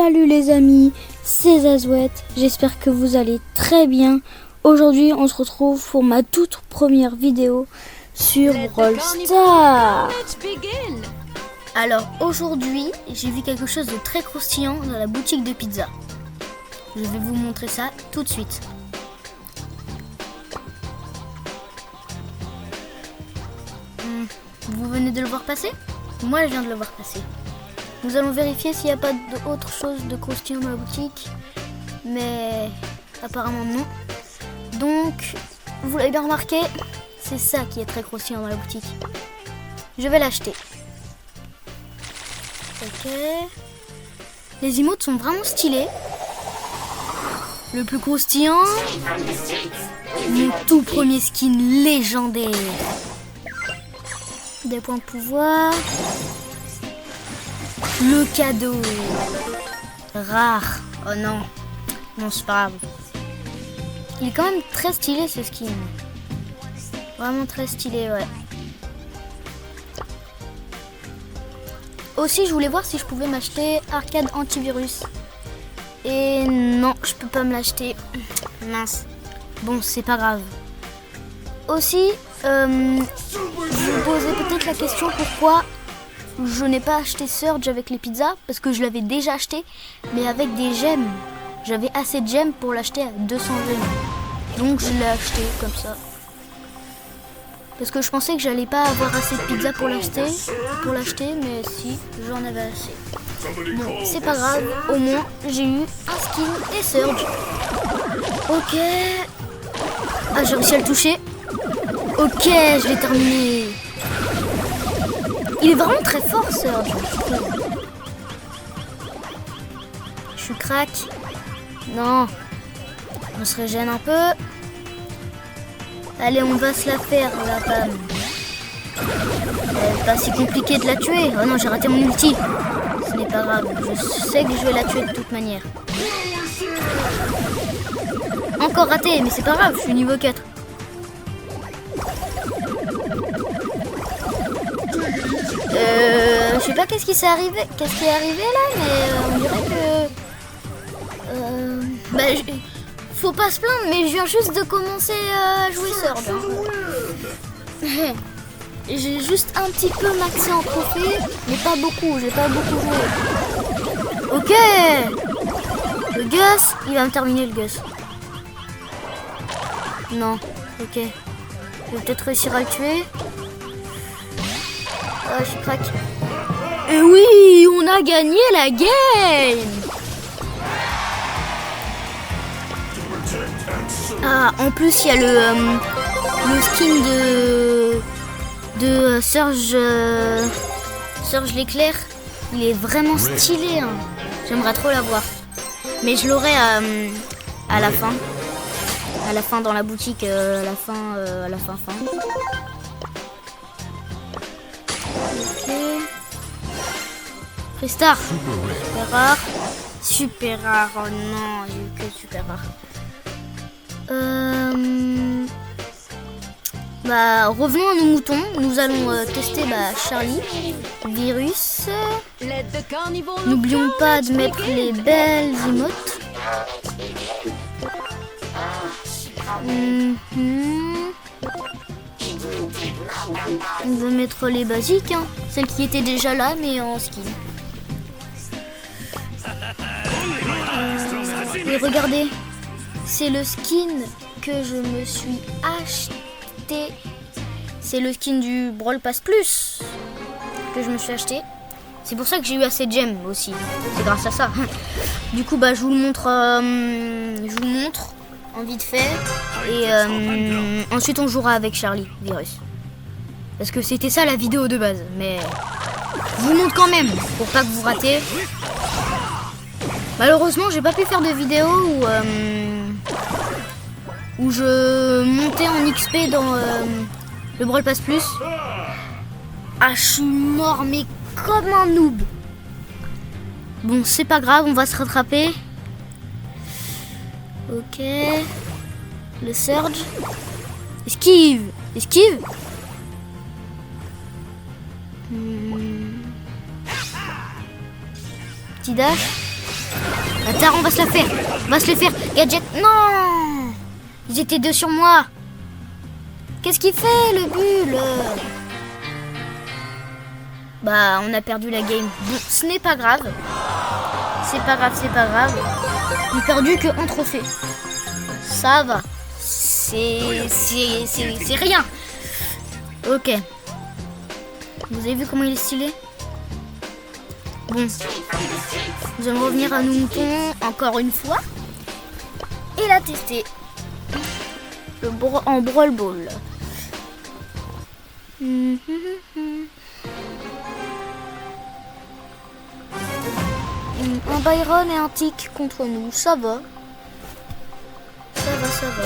Salut les amis, c'est Zazouette, j'espère que vous allez très bien. Aujourd'hui on se retrouve pour ma toute première vidéo sur Brawl Stars. Alors aujourd'hui j'ai vu quelque chose de très croustillant dans la boutique de pizza. Je vais vous montrer ça tout de suite. Vous venez de le voir passer? Moi je viens de le voir passer. Nous allons vérifier s'il n'y a pas d'autre chose de croustillant dans la boutique. Mais apparemment non. Donc, vous l'avez bien remarqué, c'est ça qui est très croustillant dans la boutique. Je vais l'acheter. Ok. Les emotes sont vraiment stylés. Le plus croustillant, mon tout premier skin légendaire. Des points de pouvoir. Le cadeau. Rare. Oh non. Non, c'est pas grave. Il est quand même très stylé ce skin. Vraiment très stylé, ouais. Aussi, je voulais voir si je pouvais m'acheter Arcade Antivirus. Et non, je peux pas me l'acheter. Mince. Bon, c'est pas grave. Aussi, vous vous posez peut-être la question pourquoi je n'ai pas acheté Surge avec les pizzas, parce que je l'avais déjà acheté, mais avec des gemmes. J'avais assez de gemmes pour l'acheter à 200 gemmes. Donc je l'ai acheté comme ça. Parce que je pensais que j'allais pas avoir assez de pizza pour l'acheter, mais si, j'en avais assez. Bon, c'est pas grave, au moins j'ai eu un skin et Surge. Ok. Ah, j'ai réussi à le toucher. Ok, je l'ai terminé. Il est vraiment très fort, Surge. Je suis crack. Non. On se régène un peu. Allez, on va se la faire, la femme. C'est pas si compliqué de la tuer. Oh non, j'ai raté mon ulti. Ce n'est pas grave. Je sais que je vais la tuer de toute manière. Encore raté, mais c'est pas grave. Je suis niveau 4. Je sais pas qu'est-ce qui est arrivé là, mais on dirait que faut pas se plaindre, mais je viens juste de commencer à jouer Surge. J'ai juste un petit peu maxé en trophée, mais pas beaucoup, j'ai pas beaucoup joué. Ok. Le Gus, il va me terminer le Gus. Non, ok. Je vais peut-être réussir à le tuer. Ah, je suis crack. Et oui, on a gagné la game. Ah, en plus, il y a le skin de Surge l'éclair. Il est vraiment stylé. Hein. J'aimerais trop l'avoir. Mais je l'aurai à la fin. À la fin dans la boutique. À la fin. Ok. Freestar. Super rare. Super rare. Oh non, j'ai eu que super rare. Revenons à nos moutons. Nous allons tester Charlie, Virus. N'oublions pas de mettre les belles emotes. On va mettre les basiques, hein. Celles qui étaient déjà là, mais en skin. Et regardez, c'est le skin que je me suis acheté. C'est le skin du Brawl Pass Plus que je me suis acheté. C'est pour ça que j'ai eu assez de gemmes aussi. C'est grâce à ça. Du coup, je vous le montre. En vite fait. Et ensuite, on jouera avec Charlie, Virus. Parce que c'était ça la vidéo de base. Mais je vous montre quand même pour pas que vous ratez. Malheureusement, j'ai pas pu faire de vidéo où je montais en XP dans le Brawl Pass Plus. Ah, je suis mort, mais comme un noob. Bon, c'est pas grave, on va se rattraper. Ok. Le Surge. Esquive. Petit dash. Attends, on va se la faire. On va se les faire. Gadget, non. Ils étaient deux sur moi. Qu'est-ce qu'il fait, le bulle? Bah, on a perdu la game. Bon, ce n'est pas grave. C'est pas grave, c'est pas grave. On a perdu que un trophée. Ça va. C'est rien. Ok. Vous avez vu comment il est stylé? Bon. Nous allons revenir à nos moutons encore une fois. Et la tester. En Brawl Ball. Un Byron et un Tick contre nous, ça va. Ça va, ça va.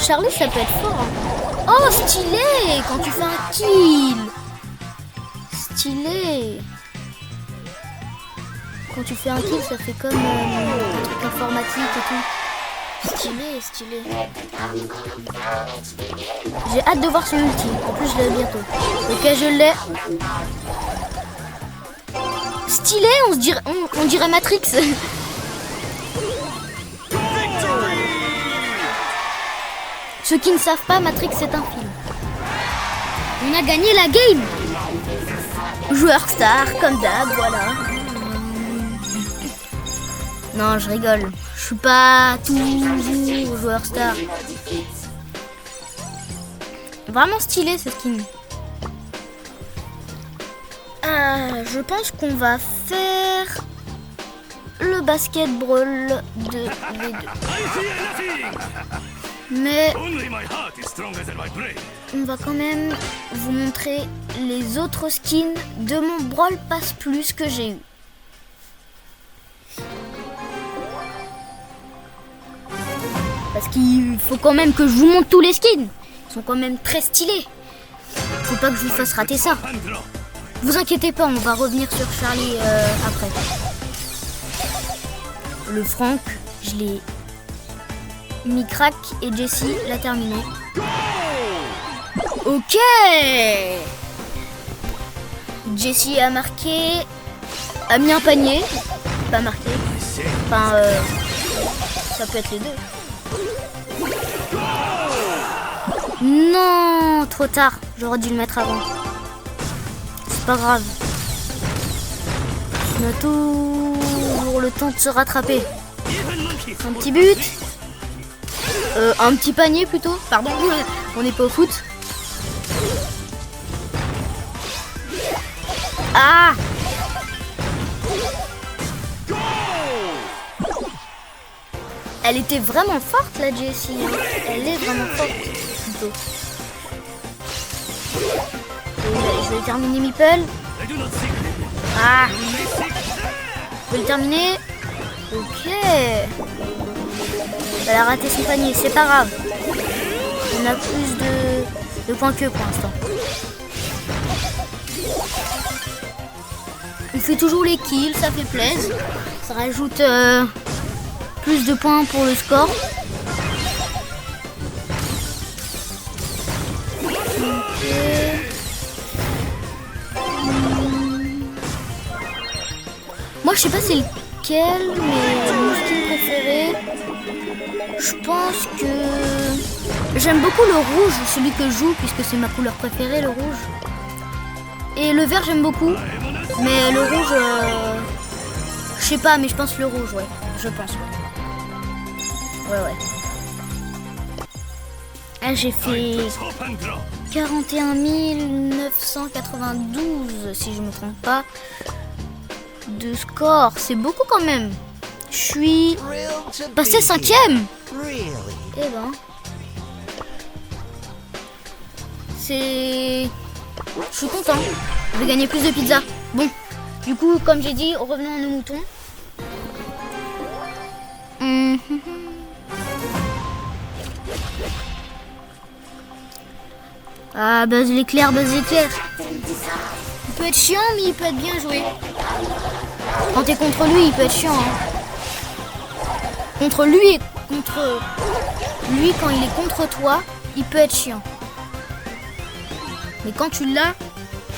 Charlie, ça peut être fort. Hein. Oh, stylé! Quand tu fais un kill. Stylé. Quand tu fais un kill, ça fait comme un truc informatique et tout. Stylé, stylé. J'ai hâte de voir son ulti. En plus, je l'ai bientôt. Ok, je l'ai. Stylé, on dirait Matrix. Ceux qui ne savent pas, Matrix c'est un film. On a gagné la game. Joueur star, comme d'hab, voilà. Non, je rigole. Je suis pas toujours joueur star. Vraiment stylé ce skin. Je pense qu'on va faire le basket brawl de V2. Mais on va quand même vous montrer les autres skins de mon Brawl Pass Plus que j'ai eu. Parce qu'il faut quand même que je vous montre tous les skins. Ils sont quand même très stylés. Faut pas que je vous fasse rater ça. Vous inquiétez pas, on va revenir sur Charlie après. Le Frank, je l'ai mis crack et Jessie l'a terminé. Ok. Jessie a marqué, a mis un panier, pas marqué. Enfin, ça peut être les deux. Non, trop tard. J'aurais dû le mettre avant. C'est pas grave. On a toujours le temps de se rattraper. Un petit but. Un petit panier plutôt. Pardon, on n'est pas au foot. Ah! Elle était vraiment forte la Jessie. Elle est vraiment forte plutôt. Je vais terminer Meeple. Ah! Je vais le terminer. Ok. Elle a raté son panier, c'est pas grave. On a plus de points que pour l'instant. On fait toujours les kills, ça fait plaisir. Ça rajoute plus de points pour le score. Okay. Moi je sais pas c'est lequel, mais mon style préféré, je pense que j'aime beaucoup le rouge, celui que je joue, puisque c'est ma couleur préférée, le rouge. Et le vert j'aime beaucoup, mais le rouge, je sais pas, mais je pense le rouge, ouais, je pense, ouais. Ouais. Ah, j'ai fait 41 992, si je me trompe pas, de score. C'est beaucoup quand même. Je suis passé 5e. Eh ben, c'est... Je suis content. Je vais gagner plus de pizza. Bon, du coup, comme j'ai dit, revenons à nos moutons. Ah, buzz l'éclair, buzz l'éclair. Il peut être chiant, mais il peut être bien joué. Quand t'es contre lui, il peut être chiant. Hein. Contre lui et contre lui, quand il est contre toi, il peut être chiant. Mais quand tu l'as,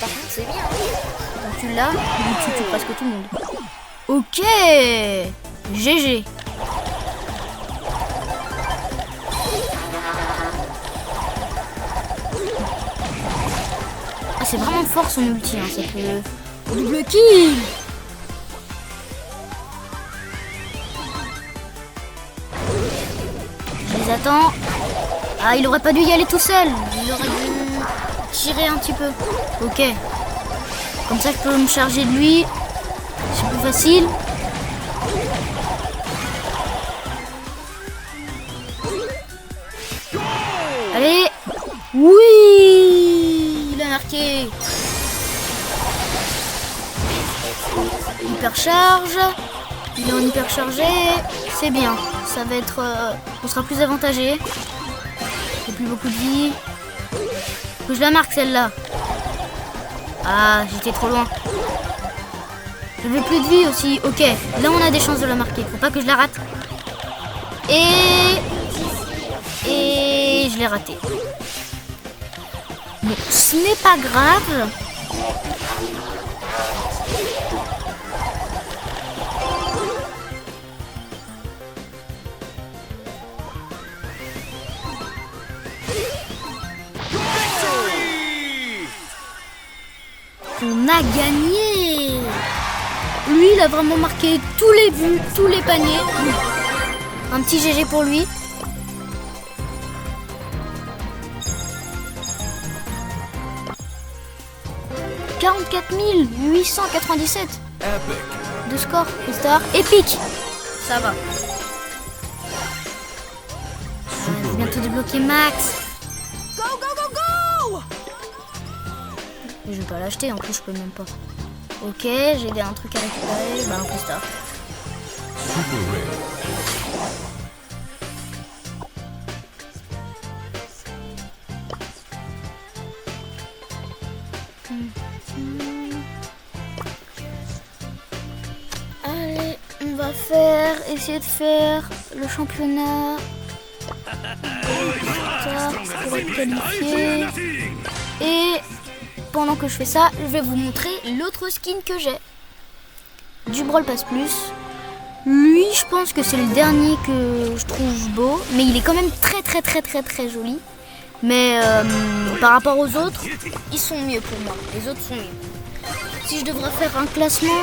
par contre, c'est bien. tu l'as, tu tues presque tout le monde. Ok, GG. Ah, c'est vraiment fort son ulti, hein, ça peut... Double kill. Je les attends. Ah, il aurait pas dû y aller tout seul. Il aurait dû tirer un petit peu. Ok. Comme ça, je peux me charger de lui. C'est plus facile. Allez. Oui, il a marqué. Hypercharge. Il est en hyperchargé. C'est bien. Ça va être... on sera plus avantagé. J'ai plus beaucoup de vie. Faut que je la marque celle-là. Ah, j'étais trop loin. Je veux plus de vie aussi. Ok, là on a des chances de la marquer. Faut pas que je la rate. Et je l'ai raté. Bon, ce n'est pas grave. On a gagné. Lui, il a vraiment marqué tous les buts, tous les paniers. Un petit GG pour lui. « 44 897 de score, star épique. Ça va. Je vais bientôt débloquer Max. Je vais pas l'acheter, en plus je peux même pas. Ok, j'ai un truc à récupérer, bah un peu star. Allez, on va essayer de faire le championnat. Ça, pour être qualifié. Et pendant que je fais ça, je vais vous montrer l'autre skin que j'ai. Du Brawl Pass Plus. Lui, je pense que c'est le dernier que je trouve beau. Mais il est quand même très joli. Mais par rapport aux autres, ils sont mieux pour moi. Les autres sont mieux. Si je devrais faire un classement,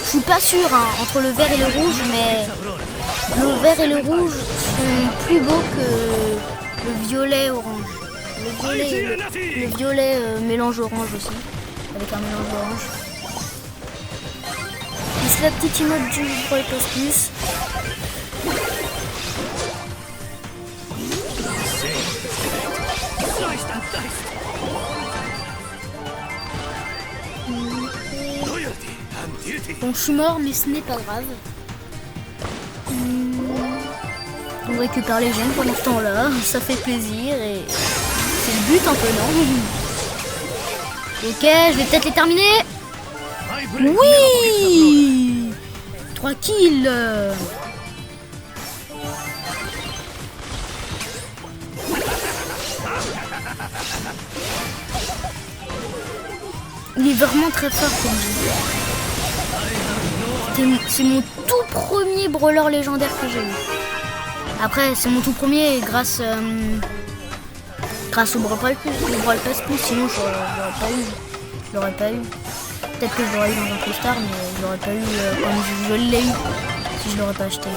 je suis pas sûre hein, entre le vert et le rouge. Mais le vert et le rouge sont plus beaux que le violet orange. Le violet mélange orange aussi, avec un mélange orange. Et c'est la petite emote du Brawl Pass Plus. Bon, je suis mort, mais ce n'est pas grave. On récupère les gemmes pendant ce temps-là, ça fait plaisir et... C'est le but un peu, non? Ok, je vais peut-être les terminer. Oui, 3 kills. Il est vraiment très fort comme jeu. C'est mon tout premier brawler légendaire que j'ai eu. Après, c'est mon tout premier grâce au Brawl Pass Plus, sinon je l'aurais pas eu. Peut-être que je l'aurais eu dans un Star, mais je l'aurais pas eu comme je l'ai eu si je l'aurais pas acheté.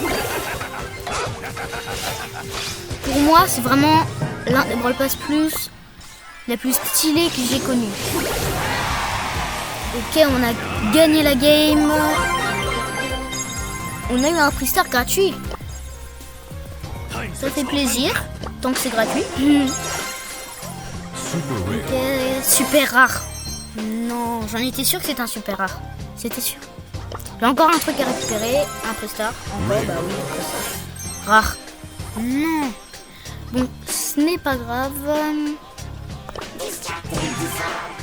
Pour moi, c'est vraiment l'un des Brawl Pass Plus les plus stylés que j'ai connu. Ok, on a gagné la game. On a eu un Star gratuit. Ça fait plaisir, tant que c'est gratuit. Ok, super rare. Non, j'en étais sûr que c'était un super rare. C'était sûr. J'ai encore un truc à récupérer. Un Star. Encore, bah oui, un Star. Rare. Non. Bon, ce n'est pas grave.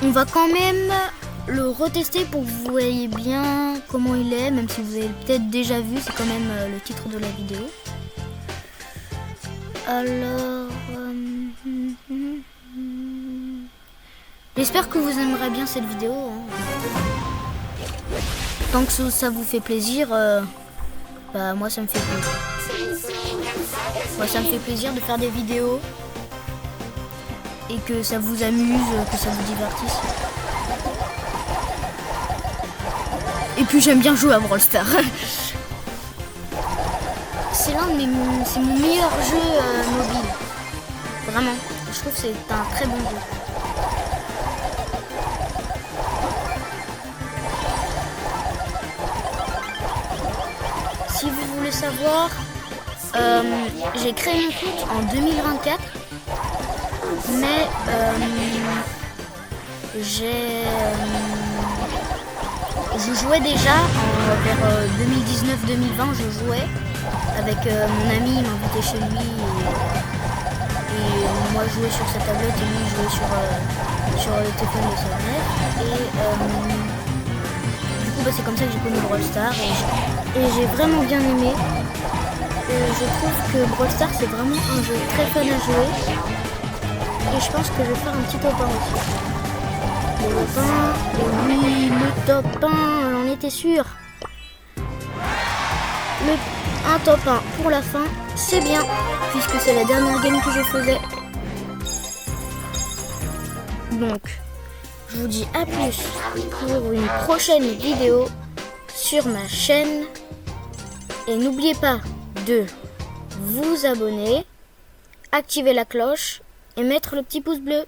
On va quand même le retester pour que vous voyez bien comment il est. Même si vous avez peut-être déjà vu, c'est quand même le titre de la vidéo. Alors... j'espère que vous aimerez bien cette vidéo. Hein. tant que ça vous fait plaisir, bah moi ça me fait plaisir. Moi ça me fait plaisir de faire des vidéos et que ça vous amuse, que ça vous divertisse. Et puis j'aime bien jouer à Brawl Stars. C'est c'est mon meilleur jeu mobile. Vraiment, je trouve que c'est un très bon jeu. Si vous voulez savoir, j'ai créé mon compte en 2024, mais je jouais déjà vers 2019-2020, je jouais avec mon ami, il m'invitait chez lui et moi je jouais sur sa tablette et lui jouait sur le téléphone de sa mère. Et du coup c'est comme ça que j'ai connu Brawl Stars et j'ai vraiment bien aimé. Je trouve que Brawl Stars c'est vraiment un jeu très fun à jouer et je pense que je vais faire un petit top 1 aussi. Le top 1, et oui, le top 1, j'en étais sûre. Un top 1 pour la fin, c'est bien, puisque c'est la dernière game que je faisais. Donc, je vous dis à plus pour une prochaine vidéo sur ma chaîne. Et n'oubliez pas de vous abonner, activer la cloche et mettre le petit pouce bleu.